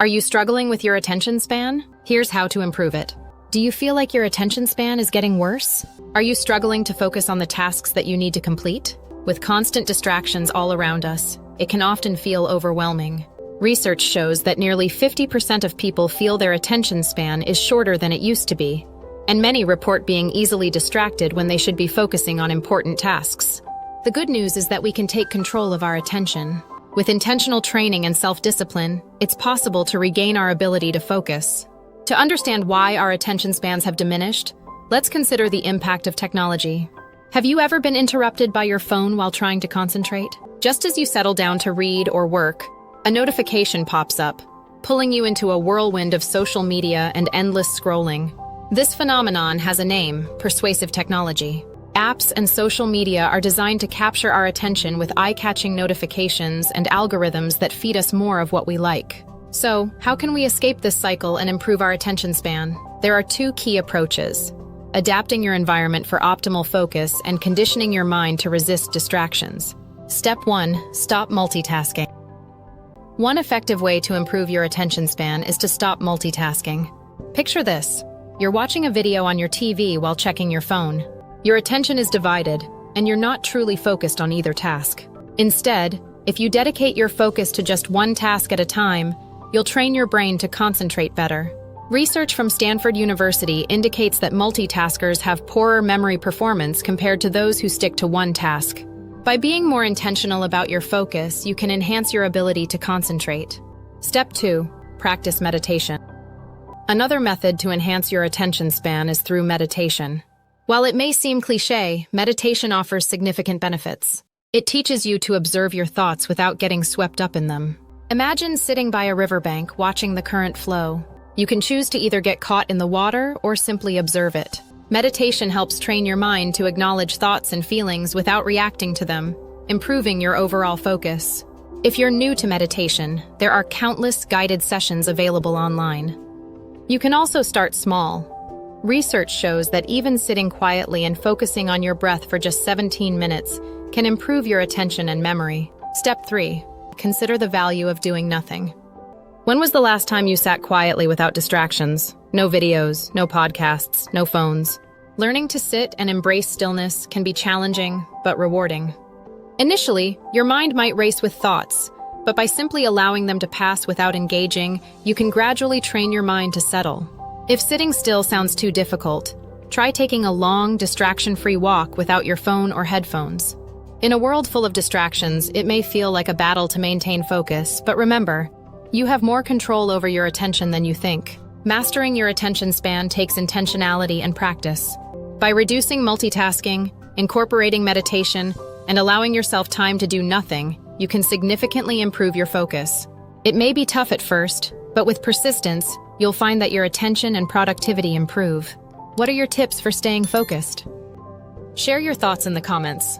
Are you struggling with your attention span? Here's how to improve it. Do you feel like your attention span is getting worse? Are you struggling to focus on the tasks that you need to complete? With constant distractions all around us, it can often feel overwhelming. Research shows that nearly 50% of people feel their attention span is shorter than it used to be, and many report being easily distracted when they should be focusing on important tasks. The good news is that we can take control of our attention. With intentional training and self-discipline, it's possible to regain our ability to focus. To understand why our attention spans have diminished, let's consider the impact of technology. Have you ever been interrupted by your phone while trying to concentrate? Just as you settle down to read or work, a notification pops up, pulling you into a whirlwind of social media and endless scrolling. This phenomenon has a name: persuasive technology. Apps and social media are designed to capture our attention with eye-catching notifications and algorithms that feed us more of what we like. So, how can we escape this cycle and improve our attention span? There are two key approaches: adapting your environment for optimal focus and conditioning your mind to resist distractions. Step 1. Stop multitasking. One effective way to improve your attention span is to stop multitasking. Picture this. You're watching a video on your TV while checking your phone. Your attention is divided, and you're not truly focused on either task. Instead, if you dedicate your focus to just one task at a time, you'll train your brain to concentrate better. Research from Stanford University indicates that multitaskers have poorer memory performance compared to those who stick to one task. By being more intentional about your focus, you can enhance your ability to concentrate. Step 2. Practice meditation. Another method to enhance your attention span is through meditation. While it may seem cliché, meditation offers significant benefits. It teaches you to observe your thoughts without getting swept up in them. Imagine sitting by a riverbank watching the current flow. You can choose to either get caught in the water or simply observe it. Meditation helps train your mind to acknowledge thoughts and feelings without reacting to them, improving your overall focus. If you're new to meditation, there are countless guided sessions available online. You can also start small. Research shows that even sitting quietly and focusing on your breath for just 17 minutes can improve your attention and memory. Step 3. Consider the value of doing nothing. When was the last time you sat quietly without distractions? No videos, no podcasts, no phones. Learning to sit and embrace stillness can be challenging, but rewarding. Initially, your mind might race with thoughts, but by simply allowing them to pass without engaging, you can gradually train your mind to settle. If sitting still sounds too difficult, try taking a long, distraction-free walk without your phone or headphones. In a world full of distractions, it may feel like a battle to maintain focus, but remember, you have more control over your attention than you think. Mastering your attention span takes intentionality and practice. By reducing multitasking, incorporating meditation, and allowing yourself time to do nothing, you can significantly improve your focus. It may be tough at first, but with persistence, you'll find that your attention and productivity improve. What are your tips for staying focused? Share your thoughts in the comments.